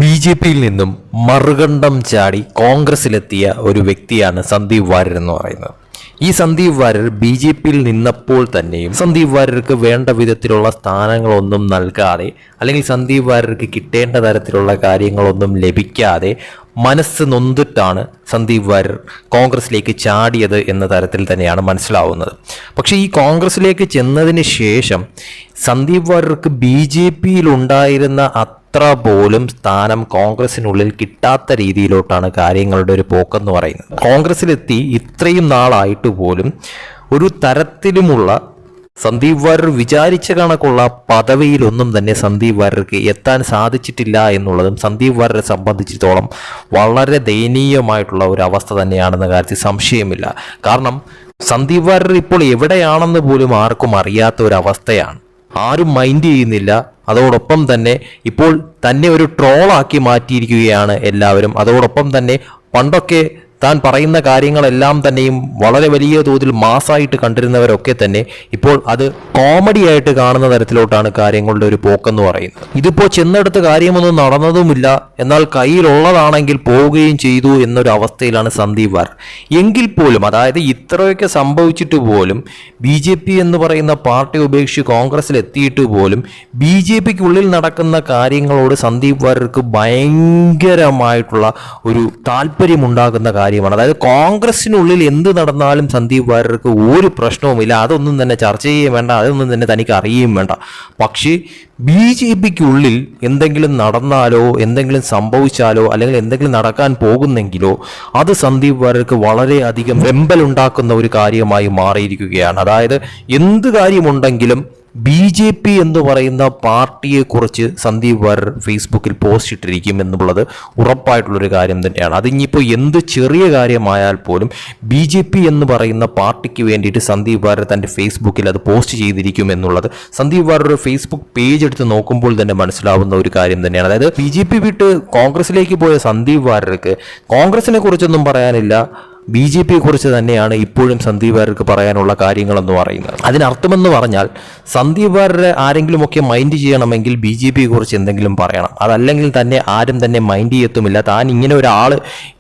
ബി.ജെ.പിയിൽ നിന്നും മറുകണ്ഠം ചാടി കോൺഗ്രസിലെത്തിയ ഒരു വ്യക്തിയാണ് സന്ദീപ് വാര്യർ എന്ന് പറയുന്നത്. ഈ സന്ദീപ് വാര്യർ ബി.ജെ.പിയിൽ നിന്നപ്പോൾ തന്നെയും സന്ദീപ് വാര്യർക്ക് വേണ്ട വിധത്തിലുള്ള സ്ഥാനങ്ങളൊന്നും നൽകാതെ, അല്ലെങ്കിൽ സന്ദീപ് വാര്യർക്ക് കിട്ടേണ്ട തരത്തിലുള്ള കാര്യങ്ങളൊന്നും ലഭിക്കാതെ മനസ്സ് നൊന്തിട്ടാണ് സന്ദീപ് വാര്യർ കോൺഗ്രസിലേക്ക് ചാടിയത് എന്ന തരത്തിൽ തന്നെയാണ് മനസ്സിലാവുന്നത്. പക്ഷേ ഈ കോൺഗ്രസിലേക്ക് ചെന്നതിന് ശേഷം സന്ദീപ് വാര്യർക്ക് ബി.ജെ.പിയിൽ ഉണ്ടായിരുന്ന അത്ര പോലും സ്ഥാനം കോൺഗ്രസിനുള്ളിൽ കിട്ടാത്ത രീതിയിലോട്ടാണ് കാര്യങ്ങളുടെ ഒരു പോക്കെന്ന് പറയുന്നത്. കോൺഗ്രസിലെത്തി ഇത്രയും നാളായിട്ട് പോലും ഒരു തരത്തിലുമുള്ള സന്ദീപ് വാര്യർ വിചാരിച്ച കണക്കുള്ള പദവിയിലൊന്നും തന്നെ സന്ദീപ് വാര്യർക്ക് എത്താൻ സാധിച്ചിട്ടില്ല എന്നുള്ളതും സന്ദീപ് വാര്യരെ സംബന്ധിച്ചിടത്തോളം വളരെ ദയനീയമായിട്ടുള്ള ഒരു അവസ്ഥ തന്നെയാണെന്ന കാര്യത്തിൽ സംശയമില്ല. കാരണം സന്ദീപ് വാര്യർ ഇപ്പോൾ എവിടെയാണെന്ന് പോലും ആർക്കും അറിയാത്ത ഒരു അവസ്ഥയാണ്. ആരും മൈൻഡ് ചെയ്യുന്നില്ല. അതോടൊപ്പം തന്നെ ഇപ്പോൾ തന്നെ ഒരു ട്രോളാക്കി മാറ്റിയിരിക്കുകയാണ് എല്ലാവരും. അതോടൊപ്പം തന്നെ പണ്ടൊക്കെ താൻ പറയുന്ന കാര്യങ്ങളെല്ലാം തന്നെയും വളരെ വലിയ തോതിൽ മാസായിട്ട് കണ്ടിരുന്നവരൊക്കെ തന്നെ ഇപ്പോൾ അത് കോമഡി ആയിട്ട് കാണുന്ന തരത്തിലോട്ടാണ് കാര്യങ്ങളുടെ ഒരു പോക്കെന്ന് പറയുന്നത്. ഇതിപ്പോൾ ചെന്നെടുത്ത കാര്യമൊന്നും നടന്നതുമില്ല, എന്നാൽ കയ്യിലുള്ളതാണെങ്കിൽ പോവുകയും ചെയ്തു എന്നൊരു അവസ്ഥയിലാണ് സന്ദീപ് വാര്യർ. എങ്കിൽ പോലും, അതായത് ഇത്രയൊക്കെ സംഭവിച്ചിട്ട് പോലും ബി.ജെ.പി എന്ന് പറയുന്ന പാർട്ടി ഉപേക്ഷിച്ച് കോൺഗ്രസിൽ എത്തിയിട്ട് പോലും ബി.ജെ.പിക്കുള്ളിൽ നടക്കുന്ന കാര്യങ്ങളോട് സന്ദീപ് വാര്യർക്ക് ഭയങ്കരമായിട്ടുള്ള ഒരു താല്പര്യമുണ്ടാകുന്ന കാര്യമാണ്. അതായത് കോൺഗ്രസിനുള്ളിൽ എന്ത് നടന്നാലും സന്ദീപ് വാര്യർക്ക് ഒരു പ്രശ്നവുമില്ല, അതൊന്നും തന്നെ ചർച്ച ചെയ്യുകയും വേണ്ട, അതൊന്നും തന്നെ തനിക്ക് അറിയുകയും വേണ്ട. പക്ഷേ ബി.ജെ.പിക്കുള്ളിൽ എന്തെങ്കിലും നടന്നാലോ, എന്തെങ്കിലും സംഭവിച്ചാലോ, അല്ലെങ്കിൽ എന്തെങ്കിലും നടക്കാൻ പോകുന്നെങ്കിലോ അത് സന്ദീപ് വാര്യർക്ക് വളരെയധികം വെമ്പലുണ്ടാക്കുന്ന ഒരു കാര്യമായി മാറിയിരിക്കുകയാണ്. അതായത് എന്ത് കാര്യമുണ്ടെങ്കിലും ബി.ജെ.പി എന്ന് പറയുന്ന പാർട്ടിയെക്കുറിച്ച് സന്ദീപ് വാര്യർ ഫേസ്ബുക്കിൽ പോസ്റ്റ് ഇട്ടിരിക്കും എന്നുള്ളത് ഉറപ്പായിട്ടുള്ളൊരു കാര്യം തന്നെയാണ്. അതിനിപ്പോൾ എന്ത് ചെറിയ കാര്യമായാൽ പോലും ബി.ജെ.പി എന്ന് പറയുന്ന പാർട്ടിക്ക് വേണ്ടിയിട്ട് സന്ദീപ് വാര്യർ തൻ്റെ ഫേസ്ബുക്കിൽ അത് പോസ്റ്റ് ചെയ്തിരിക്കും എന്നുള്ളത് സന്ദീപ് വാര്യർ ഫേസ്ബുക്ക് പേജ് എടുത്ത് നോക്കുമ്പോൾ തന്നെ മനസ്സിലാവുന്ന ഒരു കാര്യം തന്നെയാണ്. അതായത് ബി.ജെ.പി വിട്ട് കോൺഗ്രസിലേക്ക് പോയ സന്ദീപ് വാര്യർക്ക് കോൺഗ്രസിനെ കുറിച്ചൊന്നും പറയാനില്ല, ബി.ജെ.പിയെ കുറിച്ച് തന്നെയാണ് ഇപ്പോഴും സന്ദീപ് വാര്യർക്ക് പറയാനുള്ള കാര്യങ്ങളെന്ന് പറയുന്നത്. അതിനർത്ഥമെന്ന് പറഞ്ഞാൽ സന്ദീപ് വാര്യരെ ആരെങ്കിലുമൊക്കെ മൈൻഡ് ചെയ്യണമെങ്കിൽ ബി.ജെ.പിയെ കുറിച്ച് എന്തെങ്കിലും പറയണം. അതല്ലെങ്കിൽ തന്നെ ആരും തന്നെ മൈൻഡ് ചെയ്യത്തുമില്ല. താൻ ഇങ്ങനെ ഒരാൾ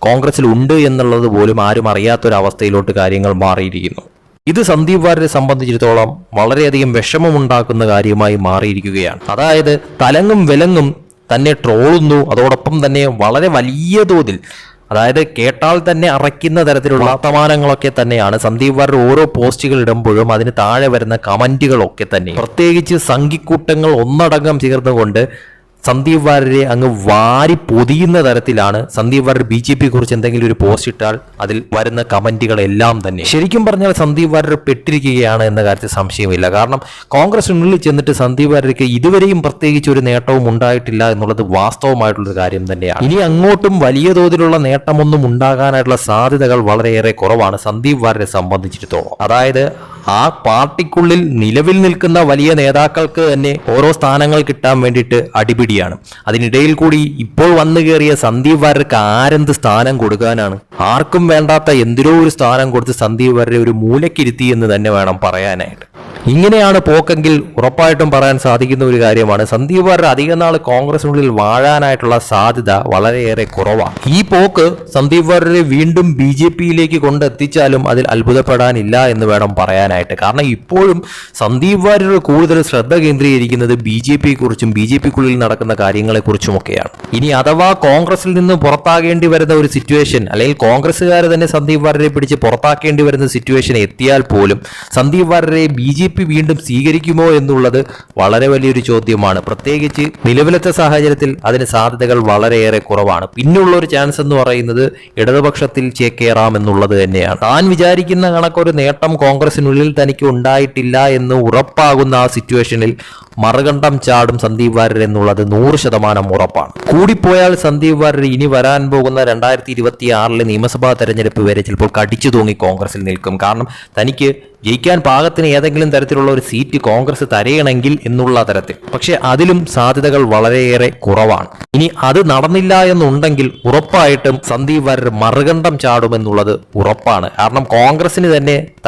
കോൺഗ്രസിൽ ഉണ്ട് എന്നുള്ളത് പോലും ആരും അറിയാത്തൊരവസ്ഥയിലോട്ട് കാര്യങ്ങൾ മാറിയിരിക്കുന്നു. ഇത് സന്ദീപ് വാര്യരെ സംബന്ധിച്ചിടത്തോളം വളരെയധികം വിഷമമുണ്ടാക്കുന്ന കാര്യമായി മാറിയിരിക്കുകയാണ്. അതായത് തലങ്ങും വിലങ്ങും തന്നെ ട്രോളുന്നു, അതോടൊപ്പം തന്നെ വളരെ വലിയ തോതിൽ, അതായത് കേട്ടാൽ തന്നെ അറയ്ക്കുന്ന തരത്തിലുള്ള വർത്തമാനങ്ങളൊക്കെ തന്നെയാണ് സന്ദീപ് വാര്യർ ഓരോ പോസ്റ്റുകൾ ഇടുമ്പോഴും അതിന് താഴെ വരുന്ന കമന്റുകളൊക്കെ തന്നെ. പ്രത്യേകിച്ച് സംഘിക്കൂട്ടങ്ങൾ ഒന്നടങ്കം ചേർന്നുകൊണ്ട് സന്ദീപ് വാര്യരെ അങ്ങ് വാരി പൊതിയുന്ന തരത്തിലാണ് സന്ദീപ് വാര്യർ ബി.ജെ.പിയെ കുറിച്ച് എന്തെങ്കിലും ഒരു പോസ്റ്റ് ഇട്ടാൽ അതിൽ വരുന്ന കമന്റുകളെല്ലാം തന്നെ. ശരിക്കും പറഞ്ഞാൽ സന്ദീപ് വാര്യർ പെട്ടിരിക്കുകയാണ് എന്ന കാര്യത്തിൽ സംശയമില്ല. കാരണം കോൺഗ്രസിനുള്ളിൽ ചെന്നിട്ട് സന്ദീപ് വാര്യർക്ക് ഇതുവരെയും പ്രത്യേകിച്ച് ഒരു നേട്ടവും ഉണ്ടായിട്ടില്ല എന്നുള്ളത് വാസ്തവമായിട്ടുള്ളൊരു കാര്യം തന്നെയാണ്. ഇനി അങ്ങോട്ടും വലിയ തോതിലുള്ള നേട്ടമൊന്നും ഉണ്ടാകാനായിട്ടുള്ള സാധ്യതകൾ വളരെയേറെ കുറവാണ് സന്ദീപ് വാര്യരെ സംബന്ധിച്ചിടത്തോളം. അതായത് ആ പാർട്ടിക്കുള്ളിൽ നിലവിൽ നിൽക്കുന്ന വലിയ നേതാക്കൾക്ക് തന്നെ ഓരോ സ്ഥാനങ്ങൾ കിട്ടാൻ വേണ്ടിയിട്ട് അടിപിടിയാണ്. അതിനിടയിൽ കൂടി ഇപ്പോൾ വന്നു കയറിയ സന്ദീപ് വാര്യർക്ക് ആരെന്ത് സ്ഥാനം കൊടുക്കാനാണ്? ആർക്കും വേണ്ടാത്ത എന്തിനോ ഒരു സ്ഥാനം കൊടുത്ത് സന്ദീപ് വാര്യരെ ഒരു മൂലക്കിരുത്തി എന്ന് തന്നെ വേണം പറയാനായിട്ട്. ഇങ്ങനെയാണ് പോക്കെങ്കിൽ ഉറപ്പായിട്ടും പറയാൻ സാധിക്കുന്ന ഒരു കാര്യമാണ് സന്ദീപ് വാര്യർ അധിക നാൾ കോൺഗ്രസിനുള്ളിൽ വാഴാനായിട്ടുള്ള സാധ്യത വളരെയേറെ കുറവാണ്. ഈ പോക്ക് സന്ദീപ് വാര്യരെ വീണ്ടും ബി.ജെ.പിയിലേക്ക് കൊണ്ടെത്തിച്ചാലും അതിൽ അത്ഭുതപ്പെടാനില്ല എന്ന് വേണം പറയാനായിട്ട്. കാരണം ഇപ്പോഴും സന്ദീപ് വാര്യർ കൂടുതൽ ശ്രദ്ധ കേന്ദ്രീകരിക്കുന്നത് ബി.ജെ.പിയെ കുറിച്ചും ബി.ജെ.പിക്കുള്ളിൽ നടക്കുന്ന കാര്യങ്ങളെക്കുറിച്ചുമൊക്കെയാണ്. ഇനി അഥവാ കോൺഗ്രസിൽ നിന്ന് പുറത്താകേണ്ടി വരുന്ന ഒരു സിറ്റുവേഷൻ, അല്ലെങ്കിൽ കോൺഗ്രസ്സുകാർ തന്നെ സന്ദീപ് വാര്യരെ പിടിച്ച് പുറത്താക്കേണ്ടി വരുന്ന സിറ്റുവേഷൻ എത്തിയാൽ പോലും സന്ദീപ് വാര്യരെ ബി.ജെ.പി വീണ്ടും സ്വീകരിക്കുമോ എന്നുള്ളത് വളരെ വലിയൊരു ചോദ്യമാണ്. പ്രത്യേകിച്ച് നിലവിലത്തെ സാഹചര്യത്തിൽ അതിന് സാധ്യതകൾ വളരെയേറെ കുറവാണ്. പിന്നുള്ള ഒരു ചാൻസ് എന്ന് പറയുന്നത് ഇടതുപക്ഷത്തിൽ ചേക്കേറാം എന്നുള്ളത് തന്നെയാണ്. താൻ വിചാരിക്കുന്ന കണക്കൊരു നേട്ടം കോൺഗ്രസിനുള്ളിൽ തനിക്ക് ഉണ്ടായിട്ടില്ല എന്ന് ഉറപ്പാകുന്ന ആ സിറ്റുവേഷനിൽ മറുകണ്ഠം ചാടും സന്ദീപ് വാര്യർ എന്നുള്ളത് 100% ഉറപ്പാണ്. കൂടിപ്പോയാൽ സന്ദീപ് വാര്യർ ഇനി വരാൻ പോകുന്ന 2026 നിയമസഭാ തെരഞ്ഞെടുപ്പ് വരെ ചിലപ്പോൾ കടിച്ചു തൂങ്ങി കോൺഗ്രസിൽ നിൽക്കും. കാരണം തനിക്ക് ജയിക്കാൻ പാകത്തിന് ഏതെങ്കിലും തരത്തിലുള്ള ഒരു സീറ്റ് കോൺഗ്രസ് തരയണമെങ്കിൽ എന്നുള്ള തരത്തിൽ. പക്ഷെ അതിലും സാധ്യതകൾ വളരെയേറെ കുറവാണ്. ഇനി അത് നടന്നില്ല എന്നുണ്ടെങ്കിൽ ഉറപ്പായിട്ടും സന്ദീപ് വാര്യർ മറുകണ്ഠം ചാടുമെന്നുള്ളത് ഉറപ്പാണ്. കാരണം കോൺഗ്രസിന്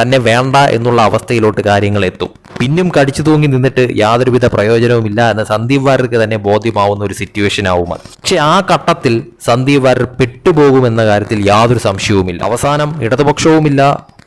തന്നെ വേണ്ട എന്നുള്ള അവസ്ഥയിലോട്ട് കാര്യങ്ങൾ എത്തും. പിന്നും കടിച്ചു തൂങ്ങി നിന്നിട്ട് യാതൊരുവിധ പ്രയോജനവുമില്ല എന്ന് സന്ദീപ് വാര്യർക്ക് തന്നെ ബോധ്യമാവുന്ന ഒരു സിറ്റുവേഷൻ ആവും അത്. പക്ഷെ ആ ഘട്ടത്തിൽ സന്ദീപ് വാര്യർ പെട്ടുപോകുമെന്ന കാര്യത്തിൽ യാതൊരു സംശയവുമില്ല. അവസാനം ഇടതുപക്ഷവുമില്ല,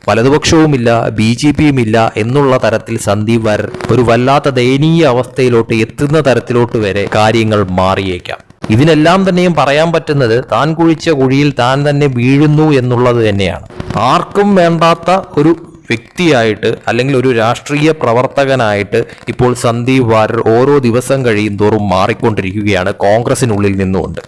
വലതുപക്ഷവുമില്ല, BJPയും ഇല്ല എന്നുള്ള തരത്തിൽ സന്ദീപ് വാര്യർ ഒരു വല്ലാത്ത ദയനീയ അവസ്ഥയിലോട്ട് എത്തുന്ന തരത്തിലോട്ട് വരെ കാര്യങ്ങൾ മാറിയേക്കാം. ഇതിനെല്ലാം തന്നെയും പറയാൻ പറ്റുന്നത് താൻ കുഴിച്ച കുഴിയിൽ താൻ തന്നെ വീഴുന്നു എന്നുള്ളത് തന്നെയാണ്. ആർക്കും വേണ്ടാത്ത ഒരു വ്യക്തിയായിട്ട് അല്ലെങ്കിൽ ഒരു രാഷ്ട്രീയ പ്രവർത്തകനായിട്ട് ഇപ്പോൾ സന്ദീപ് വാര്യർ ഓരോ ദിവസം കഴിയും തോറും മാറിക്കൊണ്ടിരിക്കുകയാണ് കോൺഗ്രസിനുള്ളിൽ നിന്നുകൊണ്ട്.